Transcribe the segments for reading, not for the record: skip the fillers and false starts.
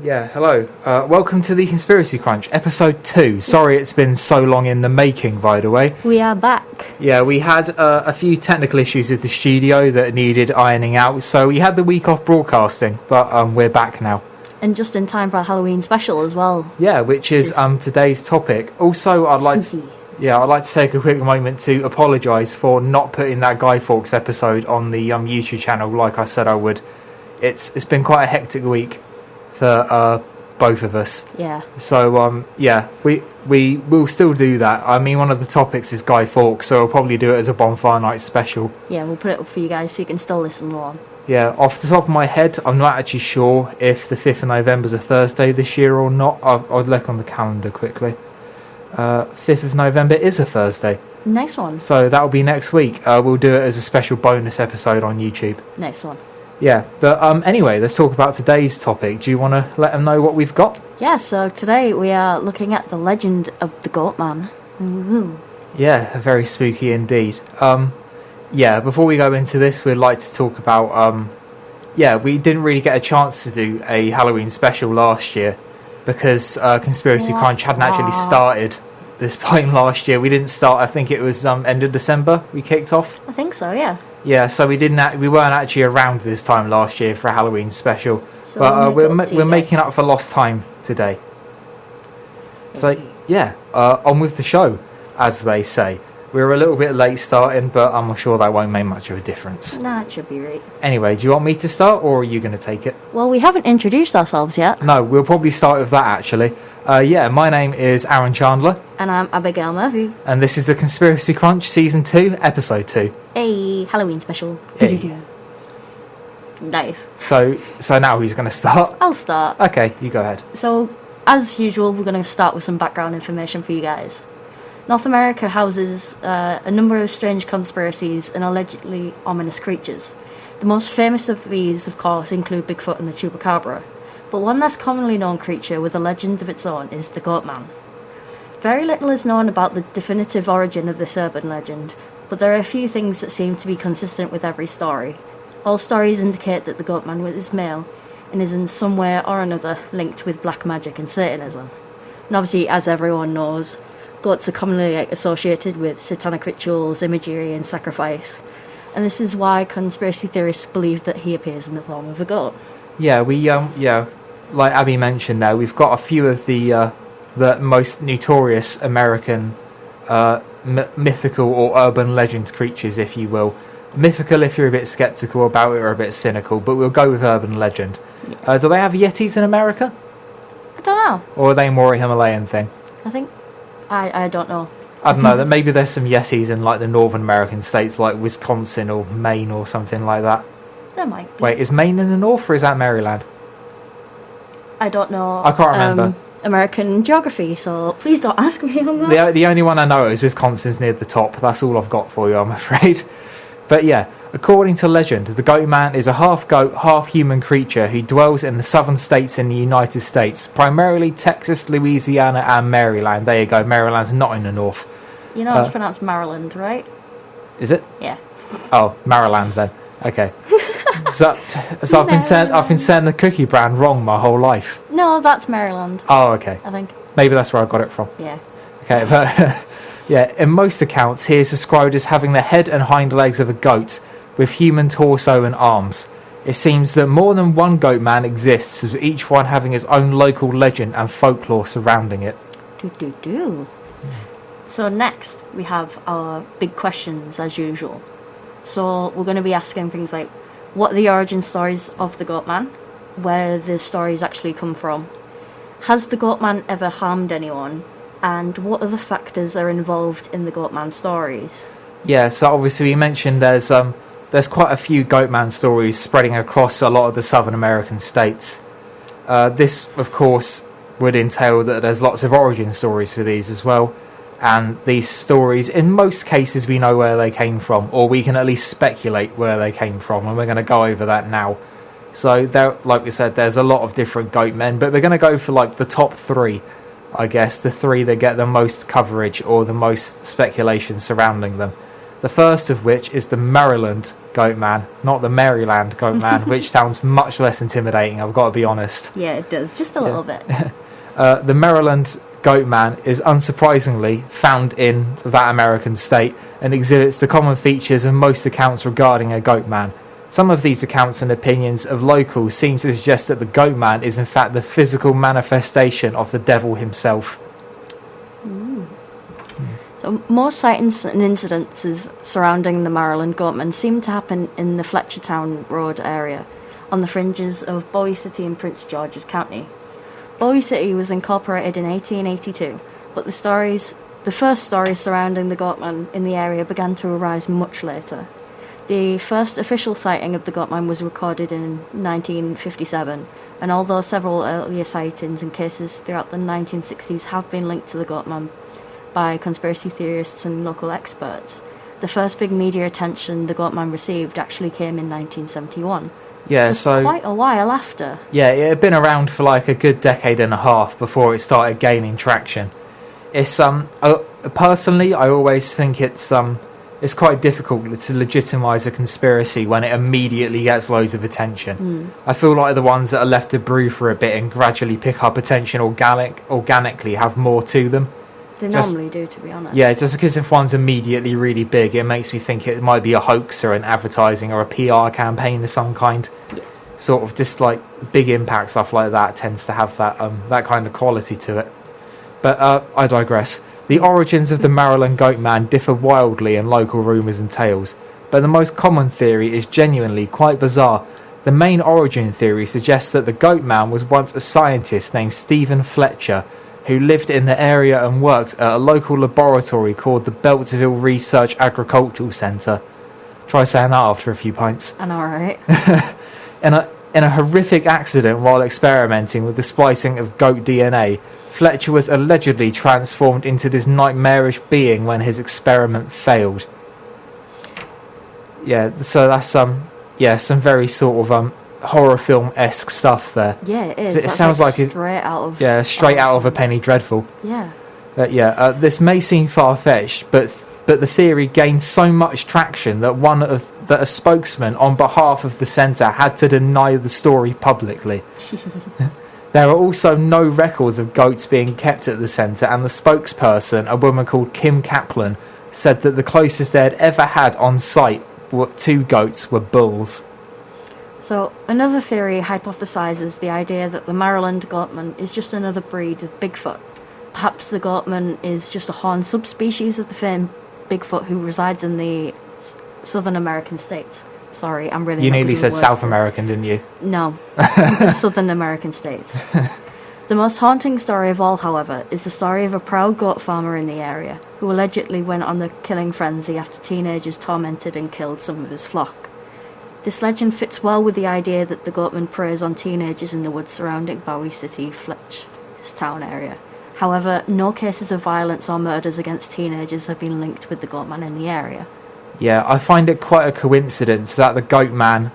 Yeah, hello. Welcome to the Conspiracy Crunch, episode 2. Sorry it's been so long in the making, by the way. We are back. Yeah, we had a few technical issues with the studio that needed ironing out, so we had the week off broadcasting, but we're back now. And just in time for a Halloween special as well. Yeah, which is today's topic. Also, I'd like to take a quick moment to apologise for not putting that Guy Fawkes episode on the YouTube channel like I said I would. It's been quite a hectic week for both of us. Yeah. So we will still do that. I mean, one of the topics is Guy Fawkes, so we'll probably do it as a bonfire night special. Yeah, we'll put it up for you guys so you can still listen along. Yeah, off the top of my head, I'm not actually sure if the 5th of November is a Thursday this year or not. I'll look on the calendar quickly. 5th of November is a Thursday. Next one. So that'll be next week. We'll do it as a special bonus episode on YouTube. Next one. Yeah, but anyway, let's talk about today's topic. Do you want to let them know what we've got? Yeah, so today we are looking at the legend of the Goatman. Ooh. Yeah, very spooky indeed. Before we go into this, we'd like to talk about... we didn't really get a chance to do a Halloween special last year because Conspiracy Crunch hadn't actually started this time last year. We didn't start, I think it was end of December we kicked off. I think so, yeah. Yeah, so we weren't actually around this time last year for a Halloween special, so but we're making up for lost time today. So yeah, on with the show, as they say. We're a little bit late starting, but I'm sure that won't make much of a difference. Nah, it should be right. Anyway, do you want me to start, or are you going to take it? Well, we haven't introduced ourselves yet. No, we'll probably start with that actually. My name is Aaron Chandler. And I'm Abigail Murphy. And this is the Conspiracy Crunch Season 2, Episode 2. Hey, Halloween special. Hey. Nice. So now who's going to start? I'll start. Okay, you go ahead. So, as usual, we're going to start with some background information for you guys. North America houses a number of strange conspiracies and allegedly ominous creatures. The most famous of these, of course, include Bigfoot and the Chupacabra. But one less commonly known creature with a legend of its own is the Goatman. Very little is known about the definitive origin of this urban legend, but there are a few things that seem to be consistent with every story. All stories indicate that the Goatman is male, and is in some way or another linked with black magic and Satanism. And obviously, as everyone knows, goats are commonly associated with satanic rituals, imagery, and sacrifice. And this is why conspiracy theorists believe that he appears in the form of a goat. Yeah, like Abby mentioned there, we've got a few of the most notorious American mythical or urban legend creatures, if you will. Mythical if you're a bit sceptical about it or a bit cynical, but we'll go with urban legend. Yeah. Do they have Yetis in America? I don't know. Or are they more a Himalayan thing? I think... I don't know. I don't know, that maybe there's some Yetis in like the Northern American states like Wisconsin or Maine or something like that. There might be. Wait, is Maine in the north or is that Maryland? I don't know. I can't remember. American geography, so please don't ask me on that. The only one I know is Wisconsin's near the top. That's all I've got for you, I'm afraid. But yeah, according to legend, the Goatman is a half-goat, half-human creature who dwells in the southern states in the United States, primarily Texas, Louisiana and Maryland. There you go, Maryland's not in the north. You know it's pronounced Maryland, right? Is it? Yeah. Oh, Maryland then. Okay. So I've been saying the cookie brand wrong my whole life. No, that's Maryland. Oh, okay. I think. Maybe that's where I got it from. Yeah. Okay, but yeah, in most accounts, he is described as having the head and hind legs of a goat, with human torso and arms. It seems that more than one Goatman exists, with each one having his own local legend and folklore surrounding it. So next, we have our big questions, as usual. So we're going to be asking things like, what are the origin stories of the Goatman? Where the stories actually come from? Has the Goatman ever harmed anyone? And what other factors are involved in the Goatman stories? Yeah, so obviously we mentioned there's quite a few Goatman stories spreading across a lot of the Southern American states. This, of course, would entail that there's lots of origin stories for these as well. And these stories, in most cases, we know where they came from, or we can at least speculate where they came from, and we're going to go over that now. So, like we said, there's a lot of different Goatmen, but we're going to go for like the top 3, I guess, the 3 that get the most coverage or the most speculation surrounding them. The first of which is the Maryland Goatman, not the Maryland Goatman, which sounds much less intimidating, I've got to be honest. Yeah, it does, just a little bit. The Maryland Goatman is unsurprisingly found in that American state and exhibits the common features of most accounts regarding a goatman. Some of these accounts and opinions of locals seem to suggest that the goatman is in fact the physical manifestation of the devil himself. So most sightings and incidences surrounding the Maryland Goatman seem to happen in the Fletchertown Road area, on the fringes of Bowie City and Prince George's County. Bowie City was incorporated in 1882, but the first stories surrounding the Goatman in the area began to arise much later. The first official sighting of the Goatman was recorded in 1957, and although several earlier sightings and cases throughout the 1960s have been linked to the Goatman by conspiracy theorists and local experts, the first big media attention the Goatman received actually came in 1971. Yeah, so quite a while after. Yeah, it had been around for like a good decade and a half before it started gaining traction. It's personally, I always think it's quite difficult to legitimise a conspiracy when it immediately gets loads of attention. I feel like the ones that are left to brew for a bit and gradually pick up attention organically have more to them. They normally do, to be honest. Yeah, just because if one's immediately really big, it makes me think it might be a hoax or an advertising or a PR campaign of some kind. Yeah. Sort of just like big impact stuff like that tends to have that kind of quality to it. But I digress. The origins of the Maryland Goatman differ wildly in local rumours and tales, but the most common theory is genuinely quite bizarre. The main origin theory suggests that the Goatman was once a scientist named Stephen Fletcher, who lived in the area and worked at a local laboratory called the Beltsville Research Agricultural Centre. Try saying that after a few pints. I know, right? In a horrific accident while experimenting with the splicing of goat DNA, Fletcher was allegedly transformed into this nightmarish being when his experiment failed. Yeah, so that's some very sort of horror film-esque stuff there. Yeah, it is. It sounds like straight out of a Penny Dreadful. Yeah. This may seem far-fetched, but the theory gained so much traction that a spokesman on behalf of the centre had to deny the story publicly. There are also no records of goats being kept at the centre, and the spokesperson, a woman called Kim Kaplan, said that the closest they had ever had on site to goats were bulls. So, another theory hypothesises the idea that the Maryland Goatman is just another breed of Bigfoot. Perhaps the Goatman is just a horned subspecies of the famed Bigfoot who resides in the Southern American states. Sorry, I'm really... You nearly said South American, didn't you? No, the Southern American states. The most haunting story of all, however, is the story of a proud goat farmer in the area who allegedly went on the killing frenzy after teenagers tormented and killed some of his flock. This legend fits well with the idea that the Goatman preys on teenagers in the woods surrounding Bowie City, Fletchertown area. However, no cases of violence or murders against teenagers have been linked with the Goatman in the area. Yeah, I find it quite a coincidence that the Goatman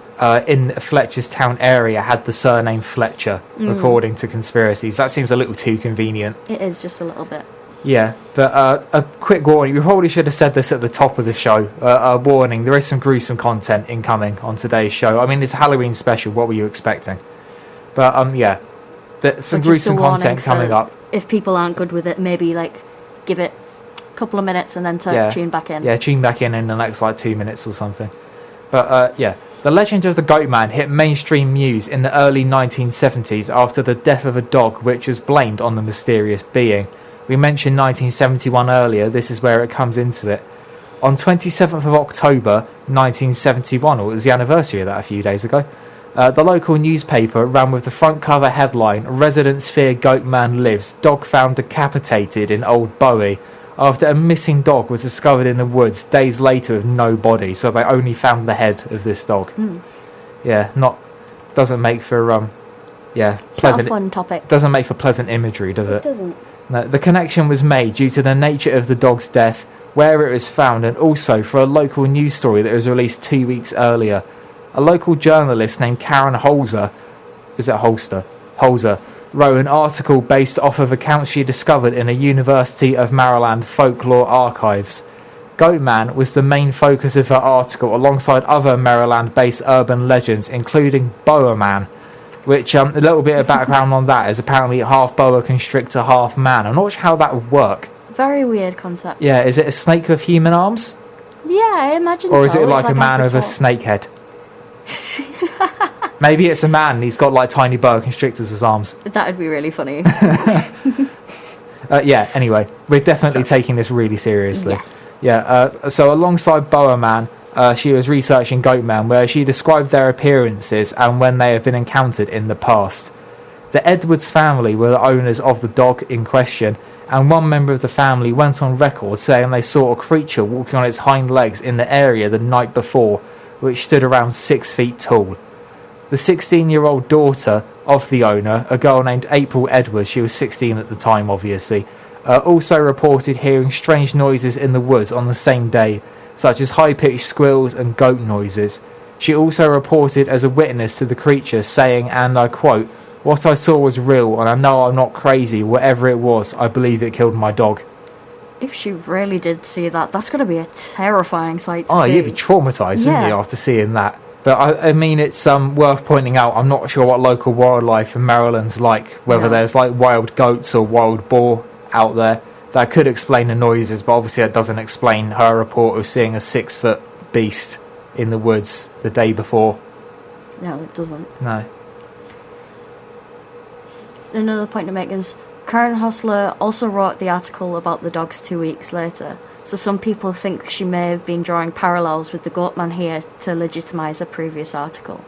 in Fletchertown area had the surname Fletcher, according to conspiracies. That seems a little too convenient. It is, just a little bit. Yeah, but a quick warning. We probably should have said this at the top of the show. A warning, there is some gruesome content incoming on today's show. I mean, it's a Halloween special. What were you expecting? But, yeah, some gruesome content coming up. If people aren't good with it, maybe, give it a couple of minutes and then tune back in. Yeah, tune back in the next, 2 minutes or something. But, the legend of the Goatman hit mainstream news in the early 1970s after the death of a dog, which was blamed on the mysterious being. We mentioned 1971 earlier, this is where it comes into it. On 27th of October 1971, or it was the anniversary of that a few days ago, the local newspaper ran with the front cover headline, "Residents fear Goatman lives, dog found decapitated in Old Bowie," after a missing dog was discovered in the woods days later with no body, so they only found the head of this dog. Yeah, doesn't make for pleasant. Not a fun topic. Doesn't make for pleasant imagery, does it? It doesn't. No, the connection was made due to the nature of the dog's death, where it was found, and also for a local news story that was released 2 weeks earlier. A local journalist named Karen Holzer wrote an article based off of accounts she discovered in a University of Maryland folklore archives. Goatman was the main focus of her article, alongside other Maryland-based urban legends, including Boa Man, which, a little bit of background on that, is apparently half boa constrictor, half man. I'm not sure how that would work. Very weird concept. Yeah, is it a snake with human arms? Yeah, I imagine so. Or is it like a man with a a snake head? Maybe it's a man and he's got like tiny boa constrictors as arms. That would be really funny. Yeah, anyway, we're definitely taking this really seriously. Yes. Yeah, so alongside Boa Man, she was researching Goatman, where she described their appearances and when they have been encountered in the past. The Edwards family were the owners of the dog in question, and one member of the family went on record saying they saw a creature walking on its hind legs in the area the night before, which stood around 6 feet tall. The 16-year-old daughter of the owner, a girl named April Edwards, she was 16 at the time obviously, also reported hearing strange noises in the woods on the same day, such as high-pitched squeals and goat noises. She also reported as a witness to the creature saying, and I quote, "What I saw was real, and I know I'm not crazy. Whatever it was, I believe it killed my dog." If she really did see that, that's going to be a terrifying sight to see. Oh, you'd be traumatised, wouldn't you, after seeing that? But I mean, it's worth pointing out, I'm not sure what local wildlife in Maryland's like, whether there's like wild goats or wild boar out there. That could explain the noises, but obviously that doesn't explain her report of seeing a 6-foot beast in the woods the day before. No, it doesn't. No. Another point to make is Karen Hostler also wrote the article about the dogs 2 weeks later, so some people think she may have been drawing parallels with the Goatman here to legitimise a previous article.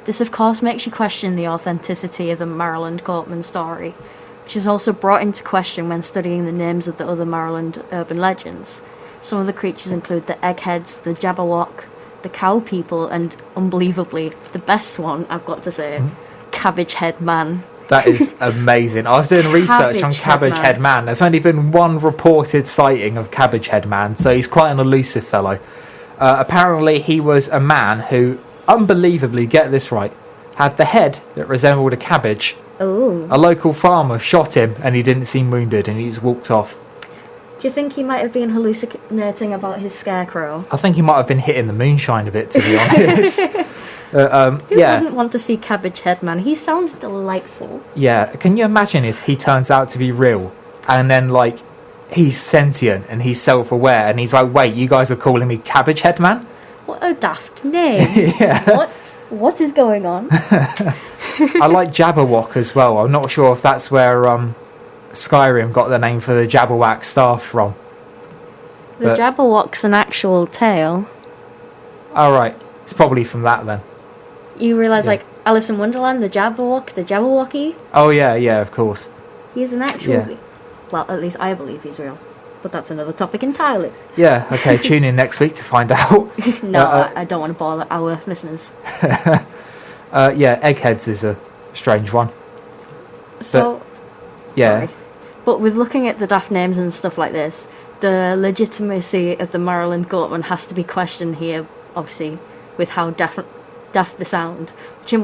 This of course makes you question the authenticity of the Maryland Goatman story, which is also brought into question when studying the names of the other Maryland urban legends. Some of the creatures include the eggheads, the Jabberwock, the cow people, and unbelievably, the best one, I've got to say, Cabbage Head Man. That is amazing. I was doing research on Cabbage Head Man. There's only been one reported sighting of Cabbage Head Man, so he's quite an elusive fellow. Apparently he was a man who, unbelievably, get this right, had the head that resembled a cabbage. Ooh. A local farmer shot him and he didn't seem wounded and he just walked off. Do you think he might have been hallucinating about his scarecrow? I think he might have been hitting the moonshine a bit, to be honest. Who wouldn't want to see Cabbage Head Man? He sounds delightful. Yeah, can you imagine if he turns out to be real and then, like, he's sentient and he's self-aware and he's like, wait, you guys are calling me Cabbage Head Man? What a daft name. Yeah. What is going on? I like Jabberwock as well. I'm not sure if that's where Skyrim got the name for the Jabberwock staff from. The Jabberwock's an actual tale. Alright, it's probably from that then. You realise, like, Alice in Wonderland, the Jabberwock, the Jabberwocky? Oh yeah, of course. He's an actual... Well, at least I believe he's real. But that's another topic entirely. Yeah, okay, tune in next week to find out. No, I don't want to bother our listeners. Eggheads is a strange one. So... Yeah. Sorry. But with looking at the daft names and stuff like this, the legitimacy of the Maryland Goatman has to be questioned here, obviously, with how daft they sound, which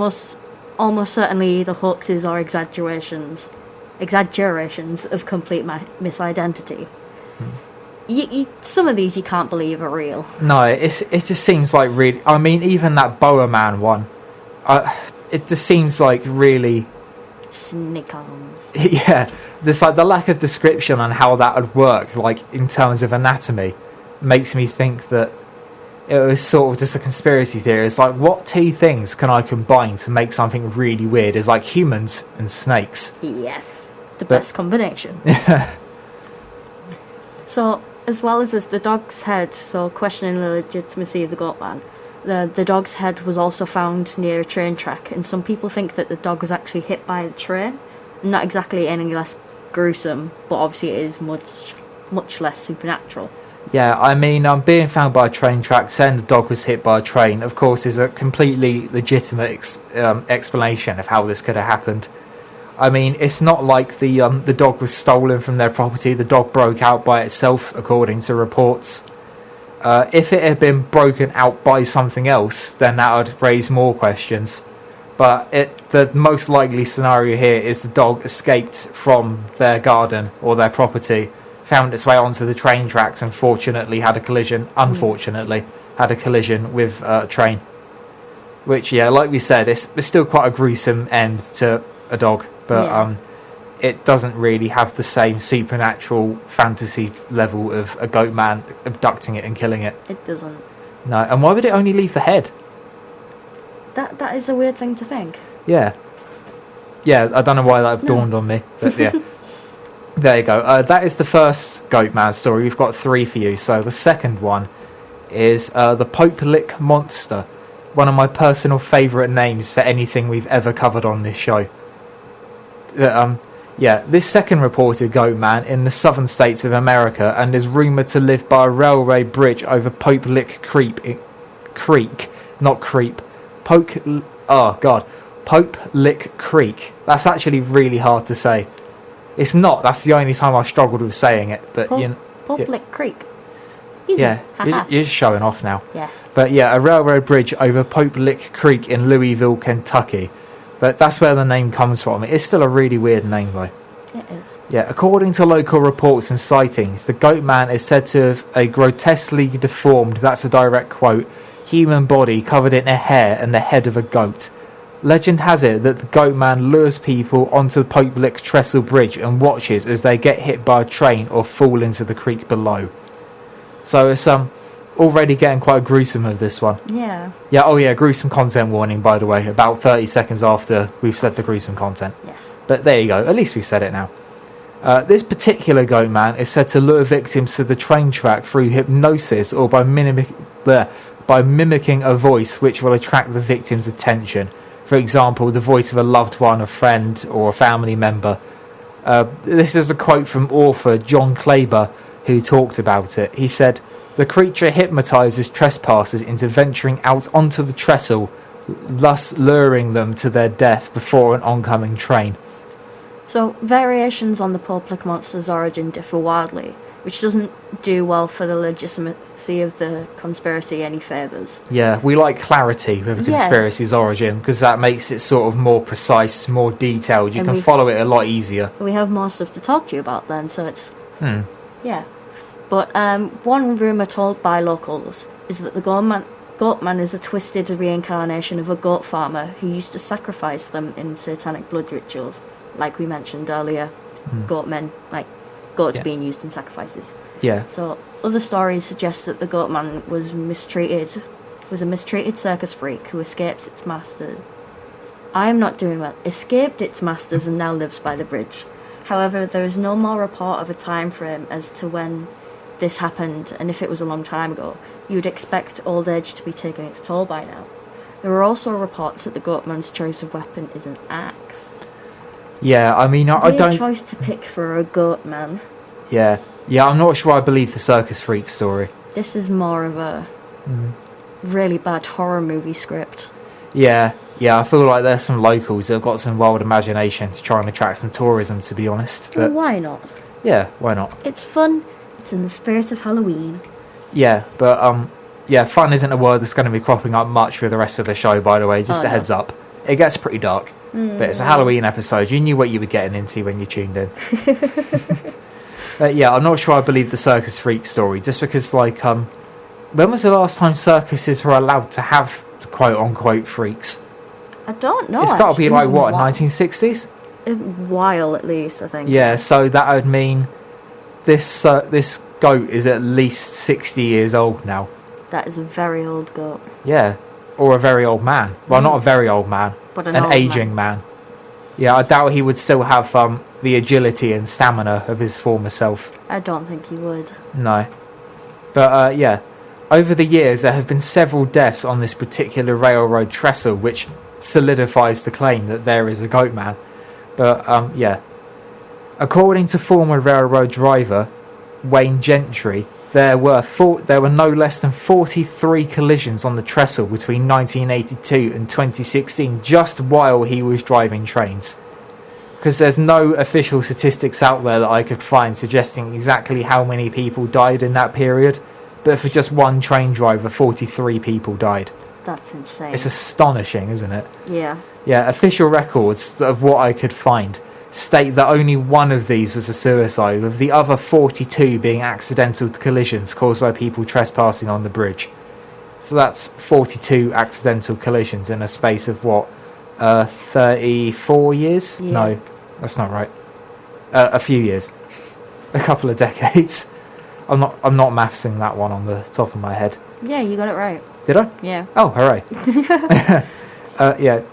almost certainly either hoaxes or exaggerations of complete misidentity. Some of these you can't believe are real. No, it just seems like really... I mean, even that Boa Man one, it just seems like really... Snake arms. Yeah, just like the lack of description on how that would work, like in terms of anatomy, makes me think that it was sort of just a conspiracy theory. It's like, what two things can I combine to make something really weird? It's like humans and snakes. Yes, the best combination. So, as well as this, the dog's head, so questioning the legitimacy of the Goatman, the dog's head was also found near a train track, and some people think that the dog was actually hit by the train. Not exactly any less gruesome, but obviously it is much less supernatural. Yeah, I mean, being found by a train track, saying the dog was hit by a train, of course, is a completely legitimate explanation of how this could have happened. I mean, it's not like the dog was stolen from their property. The dog broke out by itself, according to reports. If it had been broken out by something else, then that would raise more questions. But the most likely scenario here is the dog escaped from their garden or their property, found its way onto the train tracks and unfortunately had a collision with a train. Which, yeah, like we said, it's still quite a gruesome end to a dog, but it doesn't really have the same supernatural fantasy level of a goat man abducting it and killing it. It doesn't. No, and why would it only leave the head? That is a weird thing to think. Yeah. Yeah, I don't know why that dawned on me, but yeah. There you go. That is the first goat man story. We've got 3 for you. So the second one is the Pope Lick Monster. One of my personal favourite names for anything we've ever covered on this show. This second reported goat man in the southern states of America and is rumoured to live by a railway bridge over Pope Lick Creek. Pope Lick Creek. That's actually really hard to say. It's not. That's the only time I've struggled with saying it. But Pope Lick Creek. Easy. Yeah, you're just showing off now. Yes. But yeah, a railroad bridge over Pope Lick Creek in Louisville, Kentucky. But that's where the name comes from. It's still a really weird name, though. It is. Yeah, according to local reports and sightings, the goat man is said to have a grotesquely deformed, that's a direct quote, human body covered in hair and the head of a goat. Legend has it that the goat man lures people onto the Pope Lick Trestle Bridge and watches as they get hit by a train or fall into the creek below. So it's already getting quite gruesome with this one. Yeah. Yeah, oh yeah, gruesome content warning, by the way, about 30 seconds after we've said the gruesome content. Yes. But there you go, at least we've said it now. This particular goat man is said to lure victims to the train track through hypnosis or by mimicking a voice which will attract the victim's attention. For example, the voice of a loved one, a friend, or a family member. This is a quote from author John Kleber, who talked about it. He said, "The creature hypnotizes trespassers into venturing out onto the trestle, thus luring them to their death before an oncoming train." So, variations on the Pope Lick Monster's origin differ wildly, which doesn't do well for the legitimacy of the conspiracy any favours. Yeah, we like clarity with a conspiracy's origin, because that makes it sort of more precise, more detailed. You can follow it a lot easier. We have more stuff to talk to you about then, so it's... Yeah. But one rumour told by locals is that the Goatman is a twisted reincarnation of a goat farmer who used to sacrifice them in satanic blood rituals, like we mentioned earlier. Goatmen, like goats being used in sacrifices. Yeah. So other stories suggest that the Goatman was a mistreated circus freak who escaped its masters. Escaped its masters and now lives by the bridge. However, there is no more report of a time frame as to when this happened, and if it was a long time ago, you would expect old age to be taking its toll by now. There are also reports that the Goatman's choice of weapon is an axe. Yeah, I mean, I don't... choice to pick for a Goatman. Yeah, I'm not sure I believe the circus freak story. This is more of a really bad horror movie script. Yeah, I feel like there's some locals that have got some wild imagination to try and attract some tourism, to be honest. But well, why not? Yeah, why not? It's fun. It's in the spirit of Halloween. Yeah, but fun isn't a word that's going to be cropping up much for the rest of the show, by the way, just a heads up. It gets pretty dark, but it's a Halloween episode. You knew what you were getting into when you tuned in. But yeah, I'm not sure I believe the circus freak story, just because, like, when was the last time circuses were allowed to have quote-unquote freaks? I don't know. It's got to be, like, what, 1960s? A while, at least, I think. Yeah, so that would mean this goat is at least 60 years old now. That is a very old goat. Yeah, or a very old man. Well, not a very old man, but an aging man. Yeah, I doubt he would still have the agility and stamina of his former self. I don't think he would. No. But, over the years there have been several deaths on this particular railroad trestle, which solidifies the claim that there is a goat man. But, according to former railroad driver Wayne Gentry, there were no less than 43 collisions on the trestle between 1982 and 2016, just while he was driving trains. Because there's no official statistics out there that I could find suggesting exactly how many people died in that period, but for just one train driver, 43 people died. That's insane. It's astonishing, isn't it? Yeah. Yeah, official records of what I could find state that only one of these was a suicide, with the other 42 being accidental collisions caused by people trespassing on the bridge. So that's 42 accidental collisions in a space of what, 34 years? Yeah. No, that's not right. A few years, a couple of decades. I'm not mathsing that one on the top of my head. Yeah, you got it right. Did I? Yeah. Oh, hooray!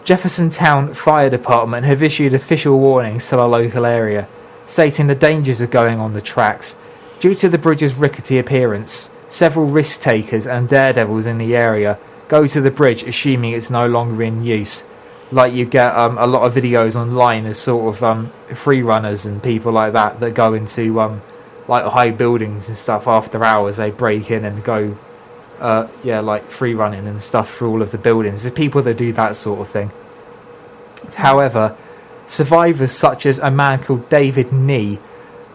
Jeffersontown Fire Department have issued official warnings to the local area, stating the dangers of going on the tracks. Due to the bridge's rickety appearance, several risk takers and daredevils in the area go to the bridge assuming it's no longer in use. Like you get a lot of videos online as sort of free runners and people like that go into like high buildings and stuff after hours. They break in and go like free running and stuff through all of the buildings. There's people that do that sort of thing. However, survivors such as a man called David Nee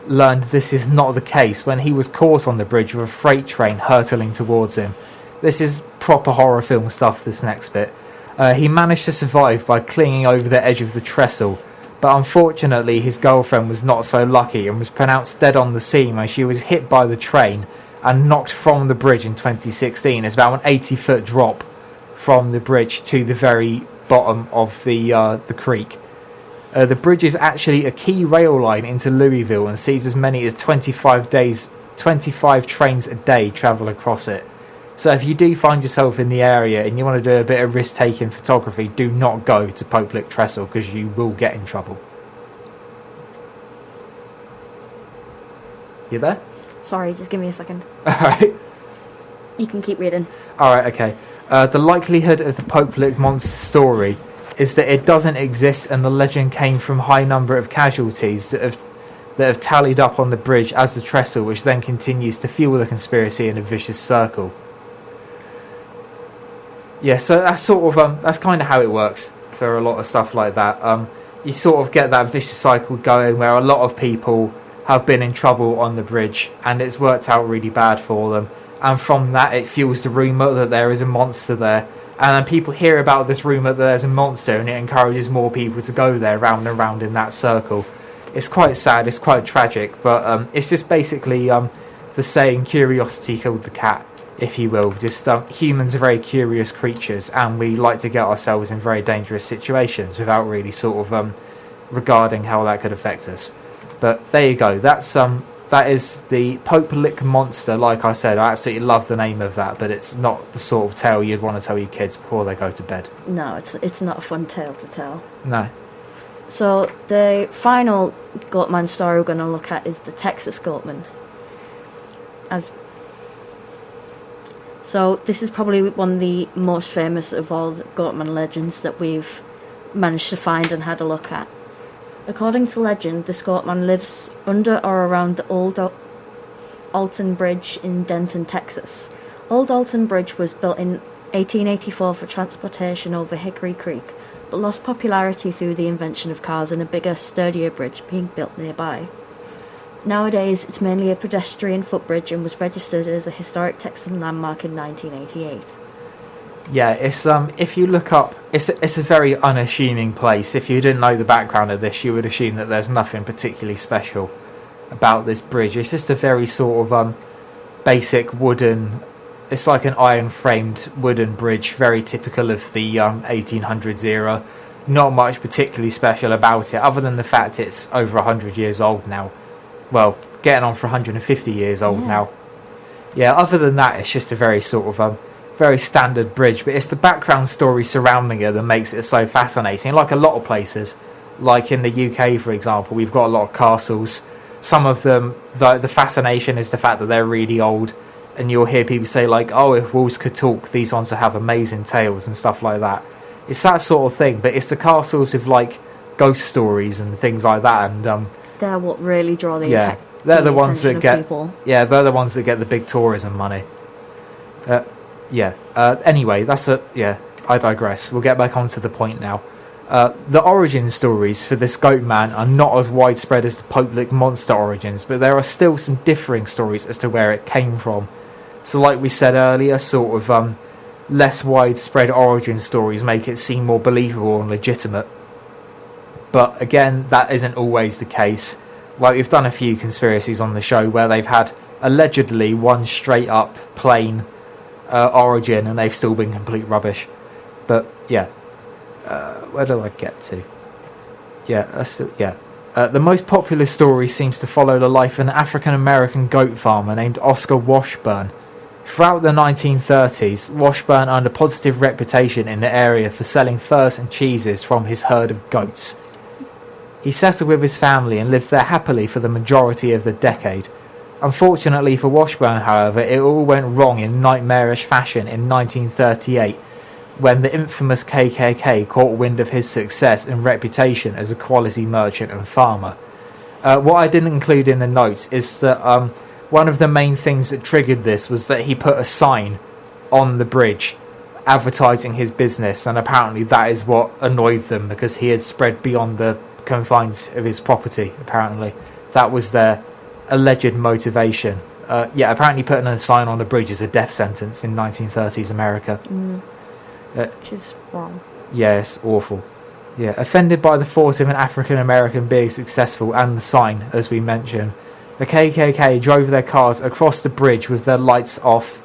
learned this is not the case when he was caught on the bridge with a freight train hurtling towards him. This is proper horror film stuff, this next bit. He managed to survive by clinging over the edge of the trestle, but unfortunately his girlfriend was not so lucky and was pronounced dead on the scene when she was hit by the train and knocked from the bridge in 2016. It's about an 80-foot drop from the bridge to the very bottom of the creek. The bridge is actually a key rail line into Louisville and sees as many as 25 trains a day travel across it. So if you do find yourself in the area and you want to do a bit of risk-taking photography, do not go to Pope Lick Trestle because you will get in trouble. You there? Sorry, just give me a second. Alright. You can keep reading. Alright, okay. The likelihood of the Pope Lick monster story is that it doesn't exist, and the legend came from high number of casualties that have tallied up on the bridge as the trestle, which then continues to fuel the conspiracy in a vicious circle. Yeah, so that's sort of that's kind of how it works for a lot of stuff like that. You sort of get that vicious cycle going where a lot of people have been in trouble on the bridge and it's worked out really bad for them, and from that it fuels the rumour that there is a monster there, and then people hear about this rumour that there's a monster and it encourages more people to go there round and round in that circle. It's quite sad, it's quite tragic, but it's just basically the saying curiosity killed the cat, if you will. Just humans are very curious creatures and we like to get ourselves in very dangerous situations without really sort of regarding how that could affect us. But there you go. That is the Pope Lick monster. Like I said, I absolutely love the name of that, but it's not the sort of tale you'd want to tell your kids before they go to bed. No, it's not a fun tale to tell. No. So the final Goatman story we're going to look at is the Texas Goatman. So this is probably one of the most famous of all the Goatman legends that we've managed to find and had a look at. According to legend, this Goatman lives under or around the Old Alton Bridge in Denton, Texas. Old Alton Bridge was built in 1884 for transportation over Hickory Creek, but lost popularity through the invention of cars and a bigger, sturdier bridge being built nearby. Nowadays, it's mainly a pedestrian footbridge and was registered as a historic Texan landmark in 1988. Yeah, it's if you look up, it's a very unassuming place. If you didn't know the background of this, you would assume that there's nothing particularly special about this bridge. It's just a very sort of basic wooden. It's like an iron-framed wooden bridge, very typical of the 1800s era. Not much particularly special about it, other than the fact it's over 100 years old now. Well, getting on for 150 years old now. Yeah, other than that, it's just a very sort of very standard bridge, but it's the background story surrounding it that makes it so fascinating. Like a lot of places, like in the UK, for example, we've got a lot of castles. Some of them, the fascination is the fact that they're really old, and you'll hear people say like, oh, if walls could talk, these ones would have amazing tales and stuff like that. It's that sort of thing, but it's the castles with like ghost stories and things like that, and they're what really draw the they're the ones that get people. Yeah, they're the ones that get the big tourism money. Anyway, I digress. We'll get back onto the point now. The origin stories for this Goatman are not as widespread as the Pope Lick monster origins, but there are still some differing stories as to where it came from. So like we said earlier, sort of less widespread origin stories make it seem more believable and legitimate. But again, that isn't always the case. Like, we've done a few conspiracies on the show where they've had allegedly one straight up plain origin and they've still been complete rubbish. But yeah, where do I get to? The most popular story seems to follow the life of an African-American goat farmer named Oscar Washburn. Throughout the 1930s, Washburn earned a positive reputation in the area for selling furs and cheeses from his herd of goats. He settled with his family and lived there happily for the majority of the decade. Unfortunately for Washburn, however, it all went wrong in nightmarish fashion in 1938, when the infamous KKK caught wind of his success and reputation as a quality merchant and farmer. What I didn't include in the notes is that one of the main things that triggered this was that he put a sign on the bridge advertising his business, and apparently that is what annoyed them, because he had spread beyond the confines of his property. Apparently that was their alleged motivation. Apparently putting a sign on the bridge is a death sentence in 1930s America. Which is wrong. Yeah, it's awful. Yeah, offended by the thought of an African American being successful and the sign, as we mentioned, the KKK drove their cars across the bridge with their lights off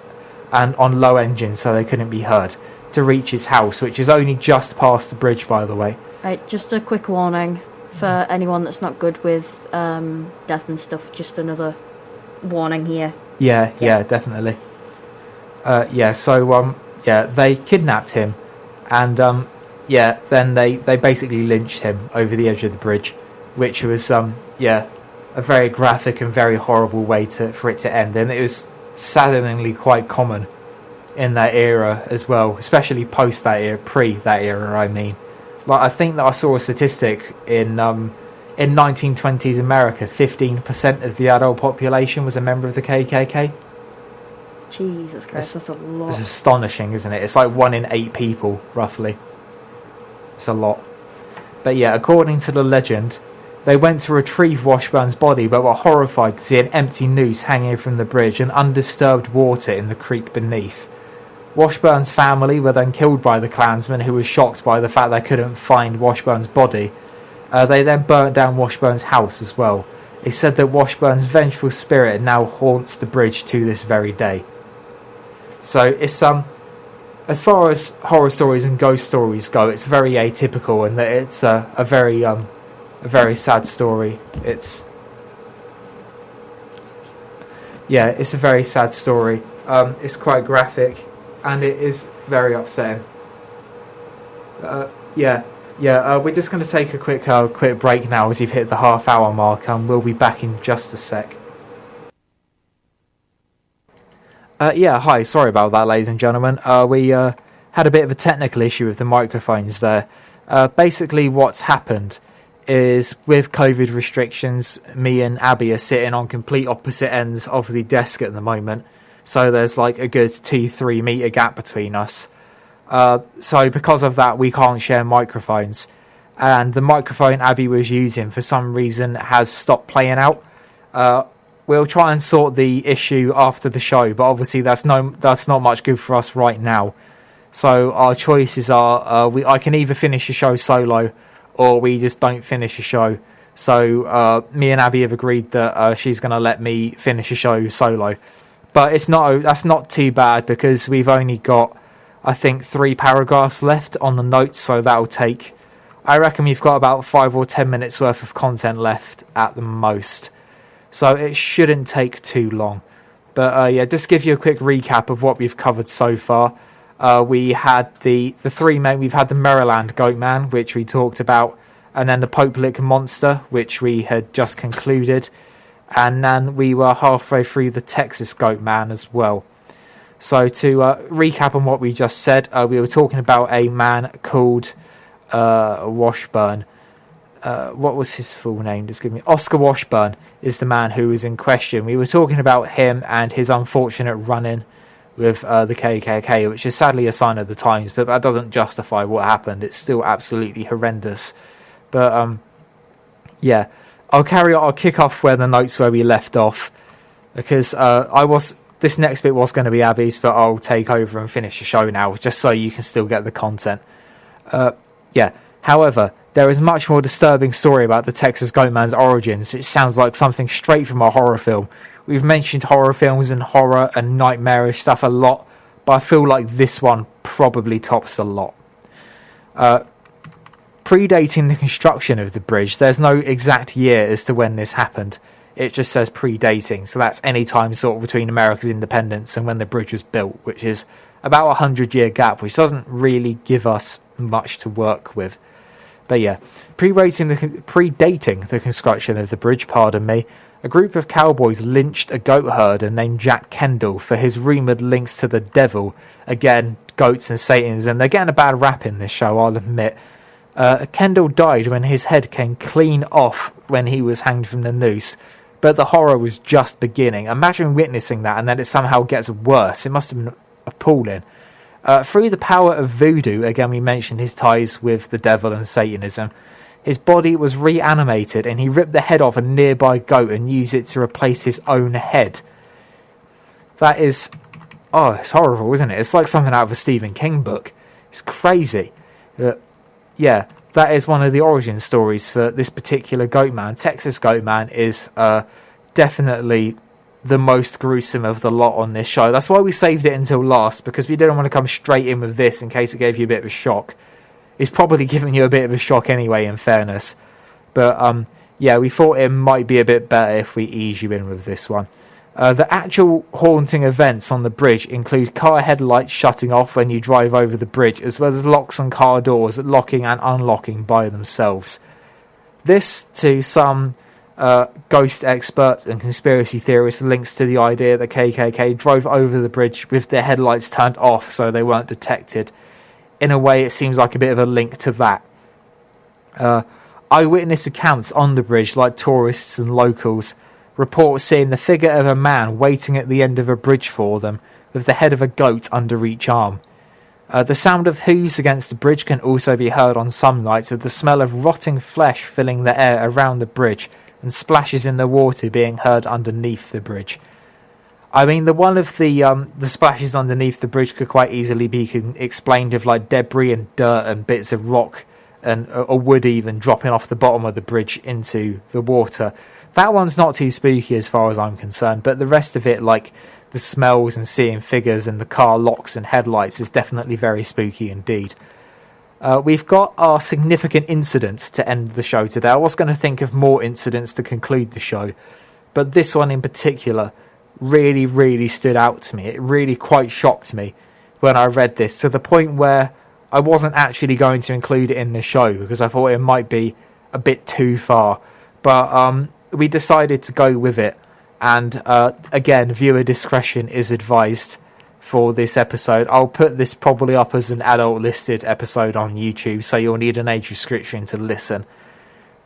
and on low engines so they couldn't be heard, to reach his house, which is only just past the bridge, by the way. Right, just a quick warning for anyone that's not good with death and stuff. Just another warning here. Yeah, definitely. They kidnapped him, and then they basically lynched him over the edge of the bridge, which was a very graphic and very horrible way for it to end. And it was saddeningly quite common in that era as well, especially post that era, pre that era. I mean, like, I think that I saw a statistic in 1920s America, 15% of the adult population was a member of the KKK. Jesus Christ, that's a lot. It's astonishing, isn't it? It's like 1 in 8 people, roughly. It's a lot. But yeah, according to the legend, they went to retrieve Washburn's body, but were horrified to see an empty noose hanging from the bridge and undisturbed water in the creek beneath. Washburn's family were then killed by the Klansmen, who were shocked by the fact they couldn't find Washburn's body. They then burnt down Washburn's house as well. It's said that Washburn's vengeful spirit now haunts the bridge to this very day. So it's as far as horror stories and ghost stories go, it's very atypical, and that it's a very sad story. It's a very sad story. It's quite graphic, and it is very upsetting. We're just going to take a quick break now, as you've hit the half-hour mark, and we'll be back in just a sec. Hi, sorry about that, ladies and gentlemen. We had a bit of a technical issue with the microphones there. Basically, what's happened is, with COVID restrictions, me and Abby are sitting on complete opposite ends of the desk at the moment. So there's like a good 2-3 metre gap between us. So because of that, we can't share microphones. And the microphone Abby was using, for some reason, has stopped playing out. We'll try and sort the issue after the show, but obviously that's not much good for us right now. So our choices are, I can either finish the show solo, or we just don't finish the show. So me and Abby have agreed that she's going to let me finish the show solo. But that's not too bad, because we've only got, I think, 3 paragraphs left on the notes, so that'll take, I reckon we've got about 5 or 10 minutes worth of content left at the most. So it shouldn't take too long. But just give you a quick recap of what we've covered so far. We had the 3 men. We've had the Maryland Goatman, which we talked about, and then the Pope Lick Monster, which we had just concluded, and then we were halfway through the Texas Goatman as well. So to recap on what we just said, we were talking about a man called Washburn. What was his full name? Just give me. Oscar Washburn is the man who was in question. We were talking about him and his unfortunate run-in with the KKK, which is sadly a sign of the times, but that doesn't justify what happened. It's still absolutely horrendous. But I'll carry on. I'll kick off where we left off, because this next bit was going to be Abby's, but I'll take over and finish the show now, just so you can still get the content. However, there is a much more disturbing story about the Texas Goatman's origins, which sounds like something straight from a horror film. We've mentioned horror films and horror and nightmarish stuff a lot, but I feel like this one probably tops a lot. Predating the construction of the bridge, there's no exact year as to when this happened. It just says predating, so that's any time sort of between America's independence and when the bridge was built, which is about 100-year gap, which doesn't really give us much to work with. But yeah, predating the construction of the bridge, a group of cowboys lynched a goat herder named Jack Kendall for his rumoured links to the devil. Again, goats and Satanism. They're getting a bad rap in this show, I'll admit. Kendall died when his head came clean off when he was hanged from the noose. But the horror was just beginning. Imagine witnessing that and then it somehow gets worse. It must have been appalling. Through the power of voodoo, again we mentioned his ties with the devil and Satanism, his body was reanimated and he ripped the head off a nearby goat and used it to replace his own head. That is... oh, it's horrible, isn't it? It's like something out of a Stephen King book. It's crazy. Yeah, that is one of the origin stories for this particular Goatman. Texas Goatman is definitely the most gruesome of the lot on this show. That's why we saved it until last, because we didn't want to come straight in with this in case it gave you a bit of a shock. It's probably giving you a bit of a shock anyway, in fairness. But yeah, we thought it might be a bit better if we ease you in with this one. The actual haunting events on the bridge include car headlights shutting off when you drive over the bridge, as well as locks on car doors locking and unlocking by themselves. This, to some ghost experts and conspiracy theorists, links to the idea that KKK drove over the bridge with their headlights turned off so they weren't detected. In a way, it seems like a bit of a link to that. Eyewitness accounts on the bridge, like tourists and locals, report seeing the figure of a man waiting at the end of a bridge for them, with the head of a goat under each arm. The sound of hooves against the bridge can also be heard on some nights, with the smell of rotting flesh filling the air around the bridge, and splashes in the water being heard underneath the bridge. I mean, the one of the splashes underneath the bridge could quite easily be explained with like debris and dirt and bits of rock and a wood even dropping off the bottom of the bridge into the water. That one's not too spooky as far as I'm concerned, but the rest of it, like the smells and seeing figures and the car locks and headlights, is definitely very spooky indeed. We've got our significant incident to end the show today. I was going to think of more incidents to conclude the show, but this one in particular really, really stood out to me. It really quite shocked me when I read this, to the point where I wasn't actually going to include it in the show because I thought it might be a bit too far. But we decided to go with it, and again, viewer discretion is advised for this episode. I'll put this probably up as an adult listed episode on YouTube, so you'll need an age restriction to listen,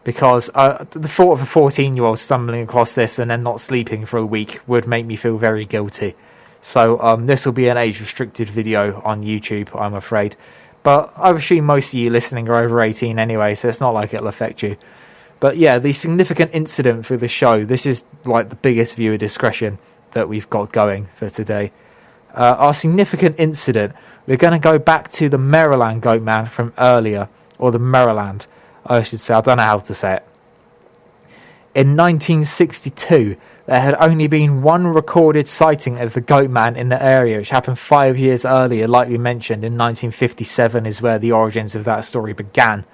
because the thought of a 14-year-old stumbling across this and then not sleeping for a week would make me feel very guilty. So this will be an age restricted video on YouTube, I'm afraid, but I assume most of you listening are over 18 anyway, so it's not like it'll affect you. But yeah, the significant incident for the show, this is like the biggest viewer discretion that we've got going for today. Our significant incident, we're going to go back to the Maryland Goatman from earlier, or the Maryland, I should say. I don't know how to say it. In 1962, there had only been one recorded sighting of the Goatman in the area, which happened 5 years earlier. Like we mentioned, in 1957 is where the origins of that story began.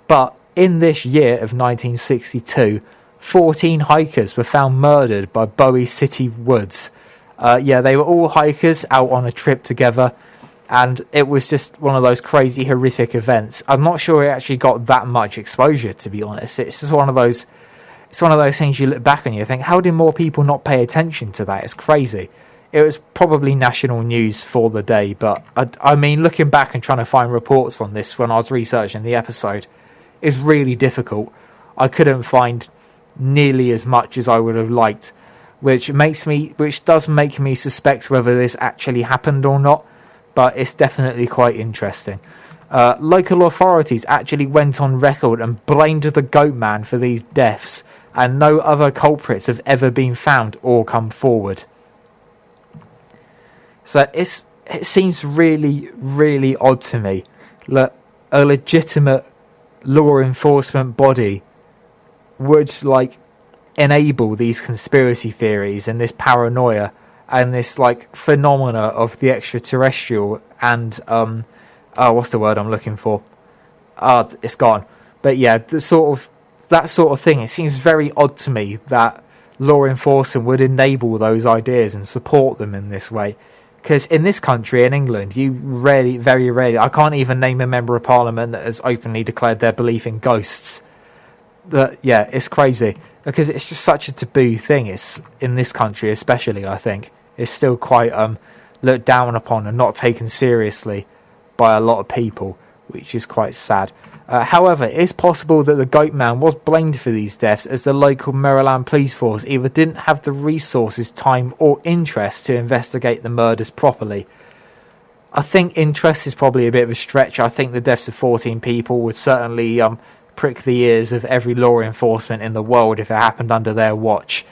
But in this year of 1962, 14 hikers were found murdered by Bowie City woods. They were all hikers out on a trip together, and it was just one of those crazy, horrific events. I'm not sure it actually got that much exposure, to be honest. It's just one of those things you look back on and you think, how did more people not pay attention to that? It's crazy. It was probably national news for the day, but I mean, looking back and trying to find reports on this when I was researching the episode is really difficult. I couldn't find nearly as much as I would have liked, which does make me suspect whether this actually happened or not, but it's definitely quite interesting. Local authorities actually went on record and blamed the Goatman for these deaths, and no other culprits have ever been found or come forward. So it seems really, really odd to me that a legitimate law enforcement body would like enable these conspiracy theories and this paranoia and this like phenomena of the extraterrestrial and what's the word I'm looking for? It's gone. But yeah, that sort of thing. It seems very odd to me that law enforcement would enable those ideas and support them in this way. Because in this country, in England, you very rarely, I can't even name a member of parliament that has openly declared their belief in ghosts. Yeah, it's crazy. Because it's just such a taboo thing. It's in this country especially, I think. It's still quite looked down upon and not taken seriously by a lot of people, which is quite sad. However, it is possible that the Goatman was blamed for these deaths as the local Maryland police force either didn't have the resources, time or interest to investigate the murders properly. I think interest is probably a bit of a stretch. I think the deaths of 14 people would certainly prick the ears of every law enforcement in the world if it happened under their watch.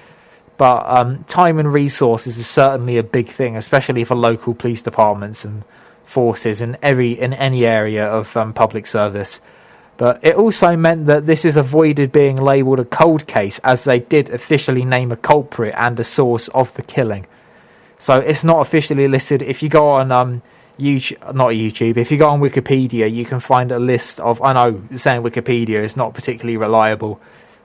But time and resources is certainly a big thing, especially for local police departments and forces in any area of public service. But it also meant that this is avoided being labelled a cold case, as they did officially name a culprit and a source of the killing. So it's not officially listed. If you go on YouTube, if you go on Wikipedia, you can find a list of, I know saying Wikipedia is not particularly reliable,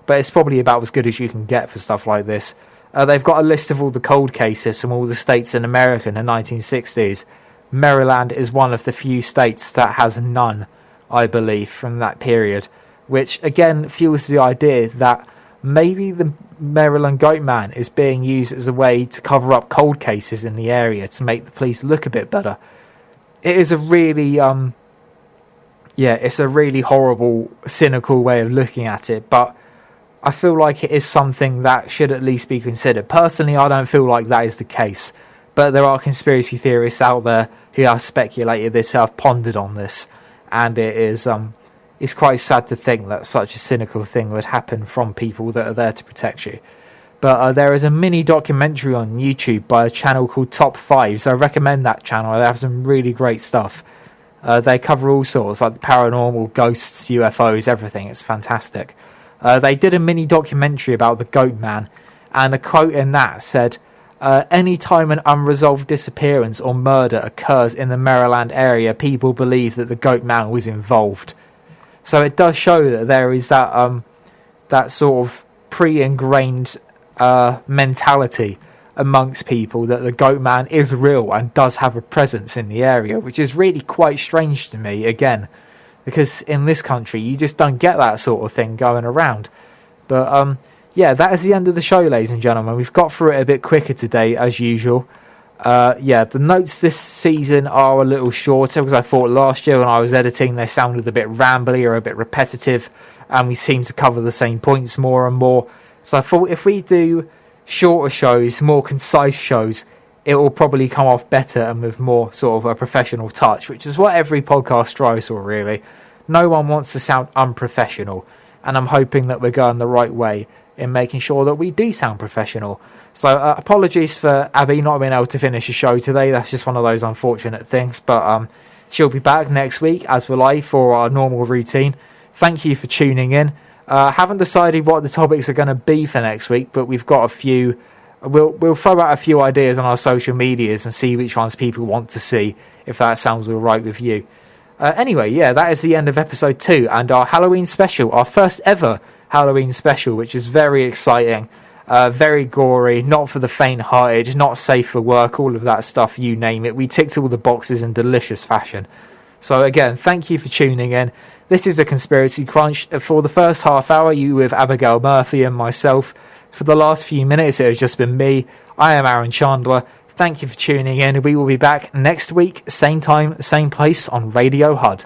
but it's probably about as good as you can get for stuff like this. They've got a list of all the cold cases from all the states in America in the 1960s. Maryland is one of the few states that has none, I believe, from that period, which again fuels the idea that maybe the Maryland Goatman is being used as a way to cover up cold cases in the area to make the police look a bit better. It is a really it's a really horrible, cynical way of looking at it, but I feel like it is something that should at least be considered. Personally, I don't feel like that is the case, but there are conspiracy theorists out there who have speculated this, who have pondered on this, and it is it's quite sad to think that such a cynical thing would happen from people that are there to protect you. But there is a mini documentary on YouTube by a channel called Top 5, so I recommend that channel. They have some really great stuff. They cover all sorts, like paranormal, ghosts, UFOs, everything. It's fantastic. They did a mini documentary about the Goatman, and a quote in that said, any time an unresolved disappearance or murder occurs in the Maryland area, people believe that the Goatman was involved. So it does show that there is that that sort of pre-ingrained mentality amongst people that the Goatman is real and does have a presence in the area, which is really quite strange to me, again, because in this country you just don't get that sort of thing going around. But yeah, that is the end of the show, ladies and gentlemen. We've got through it a bit quicker today, as usual. The notes this season are a little shorter, because I thought last year when I was editing they sounded a bit rambly or a bit repetitive, and we seem to cover the same points more and more. So I thought if we do shorter shows, more concise shows, it will probably come off better and with more sort of a professional touch, which is what every podcast strives for, really. No one wants to sound unprofessional, and I'm hoping that we're going the right way in making sure that we do sound professional. So apologies for Abby not being able to finish the show today. That's just one of those unfortunate things, but she'll be back next week, as will I, for our normal routine. Thank you for tuning in. Haven't decided what the topics are going to be for next week, but we've got a few. We'll throw out a few ideas on our social medias and see which ones people want to see, if that sounds all right with you. Anyway, yeah, that is the end of episode 2 and our Halloween special, our first ever Halloween special, which is very exciting, very gory, not for the faint-hearted, not safe for work, all of that stuff, you name it. We ticked all the boxes in delicious fashion. So again, thank you for tuning in. This is a Conspiracy Crunch. For the first half hour, you with Abigail Murphy and myself. For the last few minutes, it has just been me. I am Aaron Chandler. Thank you for tuning in. We will be back next week, same time, same place on Radio HUD.